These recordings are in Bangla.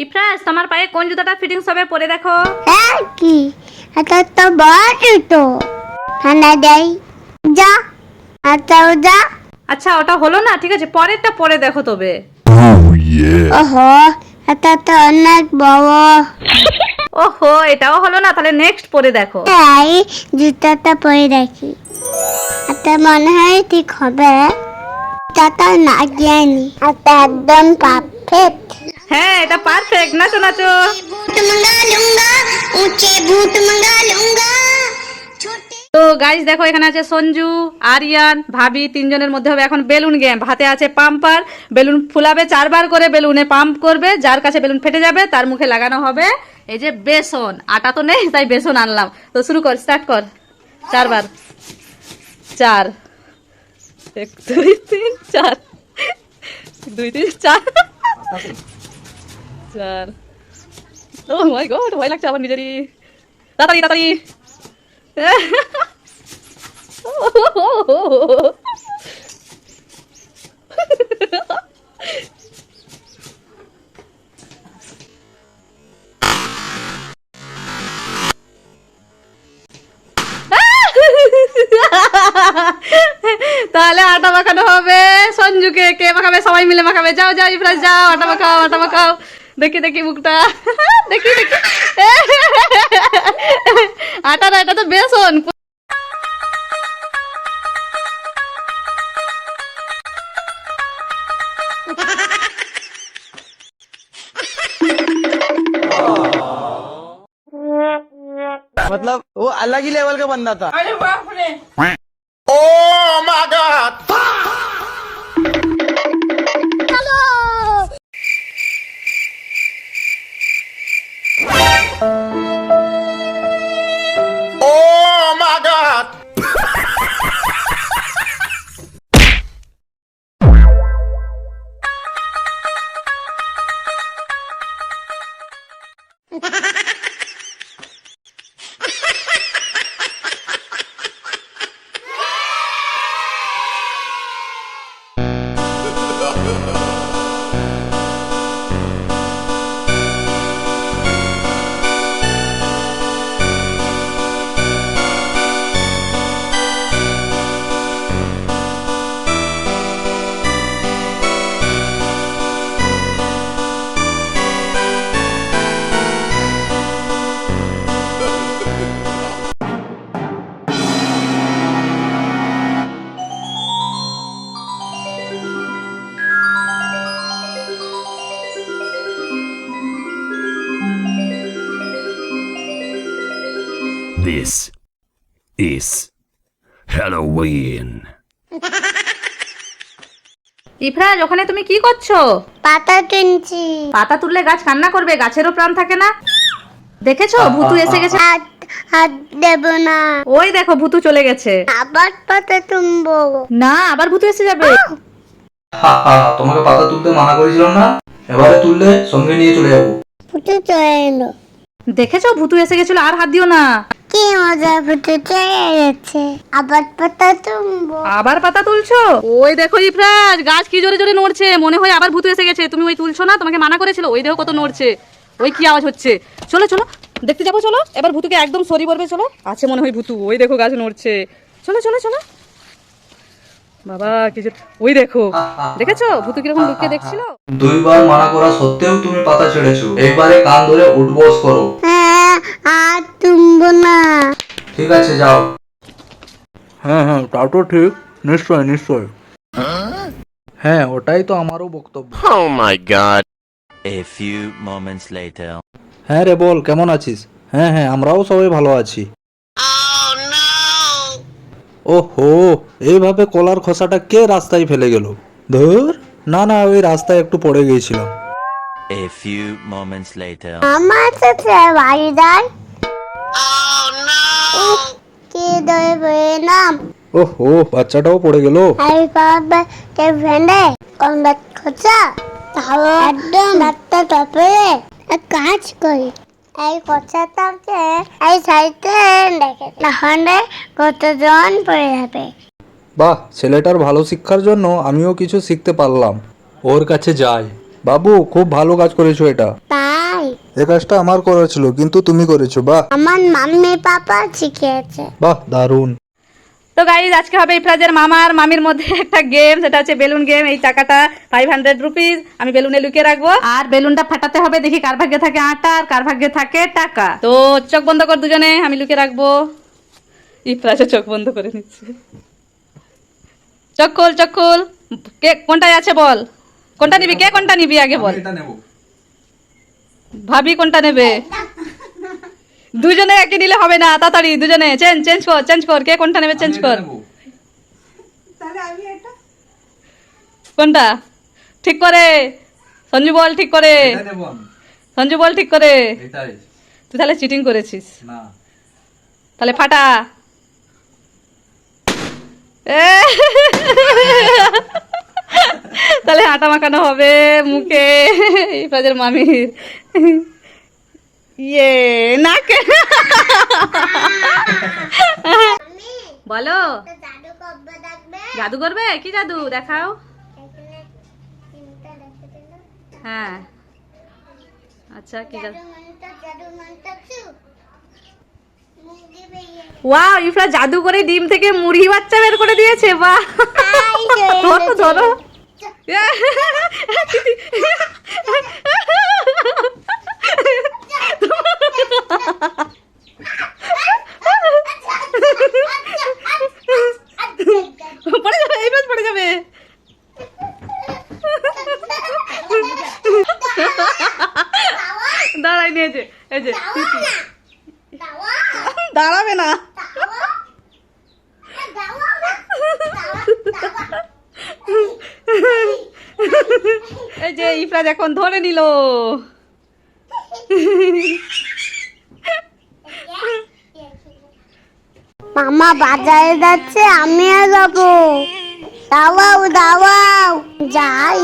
ইফরাজ, তোমার পায়ে কোন জুতাটা ফিটিংস হবে পরে দেখো। হ্যাঁ কি এটা তো বড় তো ঠান্ডা দেয় যা আচ্ছা যা। আচ্ছা, ওটা হলো না, ঠিক আছে, পরেরটা পরে দেখো তবে। ওহো এটা তো অনেক বড়। ওহো, এটাও হলো না, তাহলে নেক্সট পরে দেখো। তাই জুতাটা পরে রাখি, এটা মনে হয় ঠিক হবে। জুতাটা না জ্ঞানী এটা একদম পারফেক্ট। হ্যাঁ, এটা পারফেক্ট। নাচো নাচো। बूट मंगा लूंगा ऊंचे बूट मंगा लूंगा छोटे। তো গাইস দেখো, এখানে আছে সঞ্জু, আরিয়ান, ভাবি, তিনজনের মধ্যে হবে এখন বেলুন গেম। হাতে আছে পাম্পার, বেলুন ফুলাবে 4 বার করে, বেলুনে পাম্প করবে, যার কাছে বেলুন ফেটে যাবে তার মুখে লাগানো হবে এই যে বেসন। আটা তো নেই, তাই বেসন আনলাম। তো শুরু কর, স্টার্ট কর। 4 বার, 4, 1 2 3 4, 2 3 4 4। ও মাই গড, ভয় লাগছে আমার নিজেরই। তাড়াতাড়ি তাড়াতাড়ি। তাহলে আটা মাখানো হবে সঞ্জুকে। কে মাখাবে? সবাই মিলে মাখাবে। যাও যাও ইফরাজ, যাও আটা মাখাও, আটা মাখাও। দেখি দেখি মুখটা, দেখি দেখি। আটা না, এটা তো বেসন। मतलब वो अलग ही लेवल का बंदा था। This is Halloween. ইফরাজ, ওখানে তুমি কি করছো? পাতা কিনছি। পাতা তুললে গাছ কান্না করবে, গাছেরও প্রাণ থাকে না। দেখেছো, ভূতু এসে গেছে। হাত হাত দেব না। ওই দেখো, ভূতু চলে গেছে। আবার পাতা তুলবো না, আবার ভূতু এসে যাবে। তোমাকে পাতা তুলতে মানা করেছিলাম না? এবারে তুললে সঙ্গে নিয়ে চলে যাবো। ফুটে চলে এলো। দেখেছো, ভূতু এসে গেছিল। আর হাত দিও না। কি মজা, ফুটে চলে গেছে। আবার পাতা তুলবো। আবার পাতা তুলছো? ওই দেখো ইফরাজ, গাছ কি জোরে জোরে নড়ছে, মনে হয় আবার ভূতু এসে গেছে। তুমি ওই তুলছো না? তোমাকে মানা করেছিল। ওই দেখো কত নড়ছে। ওই কি আওয়াজ হচ্ছে। চলো চলো, দেখতে যাবো চলো। এবার ভূতুকে একদম সরি বলবে। চলো, আছে মনে হয় ভূতু। ওই দেখো গাছ নড়ছে। চলো চলো চলো। বাবা কি যে, ওই দেখো, দেখেছো ভূতু কিরকম লুকিয়ে দেখছিল। 2বার মানা করা সত্ত্বেও তুমি পাতা ছেড়েছো। এইবারে কান ধরে উঠবস করো। হ্যাঁ আর তুলবো না। ঠিক আছে, যাও। হ্যাঁ হ্যাঁ, তা তো ঠিক। নিশ্চয় নিশ্চয়। হ্যাঁ, ওটাই তো আমারও বক্তব্য। Oh my god. A few moments later. হ্যাঁ রে, বল কেমন আছিস? হ্যাঁ হ্যাঁ, আমরাও সবাই ভালো আছি। ওহো, এইভাবে কলার খোসাটা কে রাস্তায় ফেলে গেল? ধুর, না না, ওই রাস্তায় একটু পড়ে গিয়েছিলাম। A few moments later. আমার সাথে বাড়িদার কি ধরে বয়ে নাম। ওহো, বাচ্চাটাও পড়ে গেল। এই বাবা কে ভেন্ডে কোন খোঁচা তাহলে একদম ডাক্তার টপে এক কাজ করি। এই খোঁচাটাকে এই সাইডে রেখে তাহলে কতজন পড়ে যাবে। বাহ, ছেলেটার ভালো শিক্ষার জন্য আমিও কিছু শিখতে পারলাম। ওর কাছে যাই। বাবু খুব ভালো কাজ করেছো এটা। তাই এই কাজটা আমার করা ছিল কিন্তু তুমি করেছো, বাহ আমার মাম্মি পাপা শিখিয়েছে। বাহ দারুণ। তো গাইজ আজকে হবে ইফরাজের মামার মামির মধ্যে একটা গেম, সেটা হচ্ছে বেলুন গেম। এই টাকাটা 500 রুপিস আমি বেলুনে লুকিয়ে রাখবো, আর বেলুনটা ফাটাতে হবে, দেখি কার ভাগ্যে থাকে আটা আর কার ভাগ্যে থাকে টাকা। তো চোখ বন্ধ কর দুজনে, আমি লুকিয়ে রাখবো। ইফরাজও চোখ বন্ধ করে নিচ্ছে। চোখ খোল, চোখ খোল। কে কোনটায় আছে বল, কোনটা নিবি, কে কোনটা নিবি আগে বল। এটা নেব। ভাবি কোনটা নেবে? দুজনে একই নিলে হবে না, তাড়াতাড়ি দুজনে চেঞ্জ কর, কে কোনটা নেবে চেঞ্জ কর। কোনটা ঠিক করে সঞ্জু বল, ঠিক করে সঞ্জু বল, ঠিক করে। তুই তাহলে চিটিং করেছিস, তাহলে ফাটা। তাহলে আটা মাখানো হবে মুখে ইফরাজের মামির। ইয়ে নাকে। বলো, জাদু কবে দেখবে? জাদু করবে? কি জাদু দেখাও। এখানে তিনটা দেখে দিল। হ্যাঁ আচ্ছা, কি জাদু? জাদু মন্ত্র চু মুরগি বেরিয়ে ওয়াও, ইফরা জাদু করে ডিম থেকে মুরগি বাচ্চা বের করে দিয়েছে, বাহ। ধরো ধরো। পড়ে যাবে, এই মাছ পড়ে যাবে। দাঁড়াই নিয়েছে, এই যে দাঁড়াবে না। এই যে ইফরাজ এখন ধরে নিল। মামা বাজারে যাচ্ছে, আমিও যাবো। দাওয়াও দাওয়াও, যাই।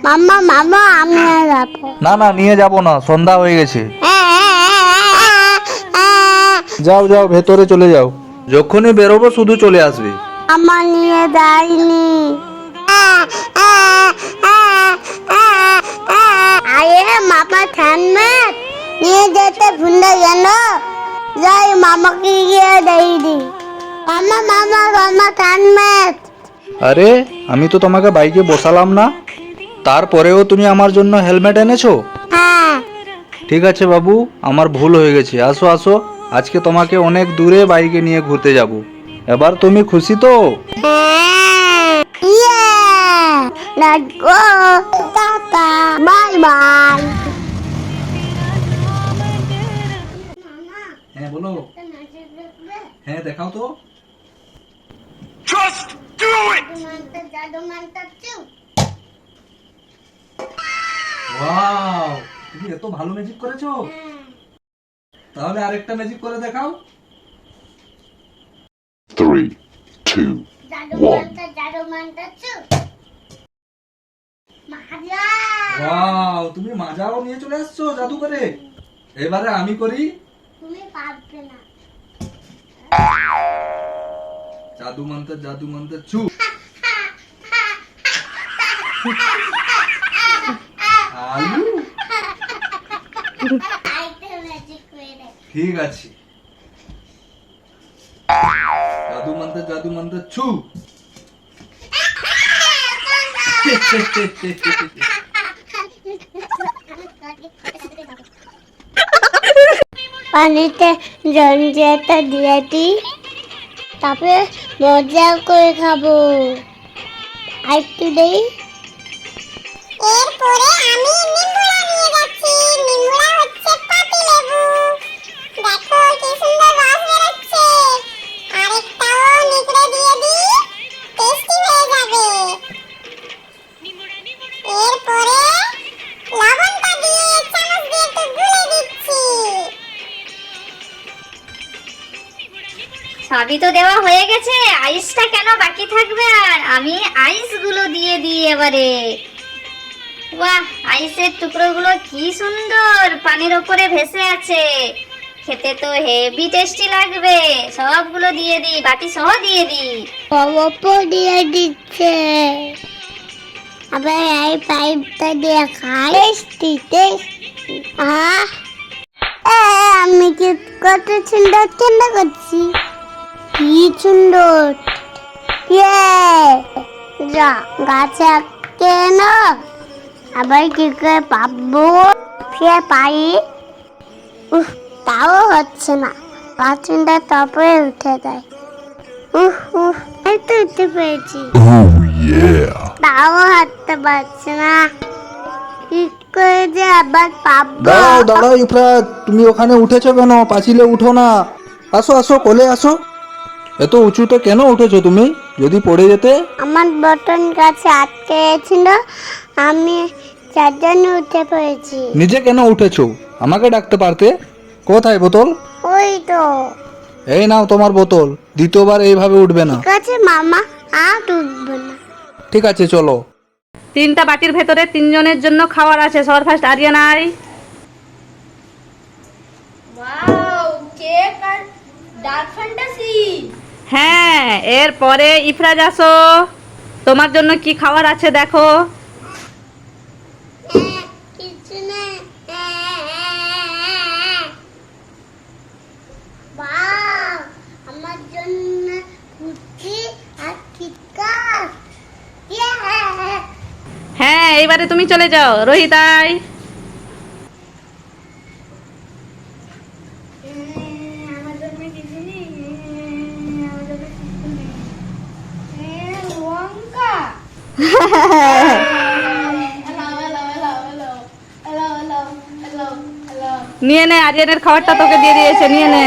মামা আমিও যাবো। না না, নিয়ে যাব না, সন্ধ্যা হয়ে গেছে। যাও যাও, ভেতরে চলে যাও, যখনই বেরোবো শুধু চলে আসবে। আমার নিয়ে যায়নি। আরে মামা থামবে, নিয়ে যেতে ভুলে গেল। যাই মামাকে গিয়ে দিই। মামা থামবে। আরে আমি তো তোমাকে বাইকে বসালাম না, তারপরেও তুমি আমার জন্য হেলমেট এনেছো? হ্যাঁ ঠিক আছে বাবু, আমার ভুল হয়ে গেছে। আসো আসো, আজকে তোমাকে অনেক দূরে বাইকে নিয়ে ঘুরতে যাব। এবার তুমি খুশি তো? Let's go. Tata. Bye bye. হ্যাঁ বলো। হ্যাঁ দেখাও তো। জাদু মন্ত্র চু। ওয়াও, তুমি এত ভালো ম্যাজিক করেছো। তাহলে আরেকটা ম্যাজিক করে দেখাও। 3, 2, জাদু মন্ত্র চু। মহারাজ। ওয়াও, তুমি মাজাও নিয়ে চলে আসছো জাদু করে। এবারে আমি করি। তুমি পারবে না। জাদু মন্ত্র চু। আলু। আইতে ম্যাজিক করে দে। ঠিক আছে, জাদু মন্ত্র চু। পানিতে জঞ্জিয়াটা দিয়ে দিই, তারপরে মজা করে খাবো। আর একটু দেই। এরপরে আমি নিমুড়া নিয়ে যাচ্ছি। নিমুড়া হচ্ছে পাতিলেবু। দেখো কি সুন্দর রস বেরোচ্ছে। আরেকটাও নিগড়ে দিয়ে দিই, টেস্টি হয়ে যাবে। এরপরে লবণটা দিয়ে চামচ দিয়ে একটু গুলে দিচ্ছি। সবই তো দেওয়া হয়ে গেছে, আইসটা কেন বাকি থাকবে? আর আমি আইসগুলো দিয়ে দিই এবারে। বাহ, আইসের টুকরোগুলো কি সুন্দর পানির ওপরে ভেসে আছে। খেতে তো হেভি টেস্টি লাগবে। সবগুলো দিয়ে দিই, বাটি সহ দিয়ে দিই। অল্প দিয়ে দিচ্ছে। আবার এই পাইপটা দিয়ে খাই টেস্টি টেস্টি। আমি কি কত সুন্দর চিন্তা করছি, কি সুন্দর। ইয়ে যা গাছে কেন আবার কি করে পাবো, ফিরে পাই। তাও হচ্ছে না, গাছটা তপে উঠে দেয়। এই তো উঠতে পেরেছি, Oh yeah. তাও হাঁটতে পারছে না, কি করে যে আবার পাবো। দাঁড়াও দাঁড়াও ইফরাত, তুমি ওখানে উঠেছো কেন? পাঁচিলে উঠো না, আসো আসো কোলে আসো। এত উঁচুতে কেন উঠেছো তুমি? যদি পড়ে যেতে? আমার বটন গাছে আটকে গেছিল, আমি যার জন্য উঠে পড়েছি। নিজে কেন উঠেছো? আমাকে ডাকতে পারতে। কোথায় বোতল? ওই তো। এই নাও তোমার বোতল, দ্বিতীয়বার এইভাবে উঠবে না। ঠিক আছে মামা, আর উঠবো না। ঠিক আছে চলো। 3টা বাটির ভেতরে 3 জনের জন্য খাবার আছে। সবার ফার্স্ট আরিয়ান আই। হ্যাঁ, এরপরে ইফরাজ আসো। তোমার জন্য কি খাবার আছে দেখো। কিছু না। বাহ, আমার জন্য কুচি আর কিটকাট। হ্যাঁ, এইবারে তুমি চলে যাও। রোহিত আই। আমার জন্য কিছু নেই, আমার জন্য কিছু নেই। লঙ্কা। নিয়ে নে, আরিয়ানের খাবারটা তোকে দিয়ে দিয়েছে, নিয়ে নে।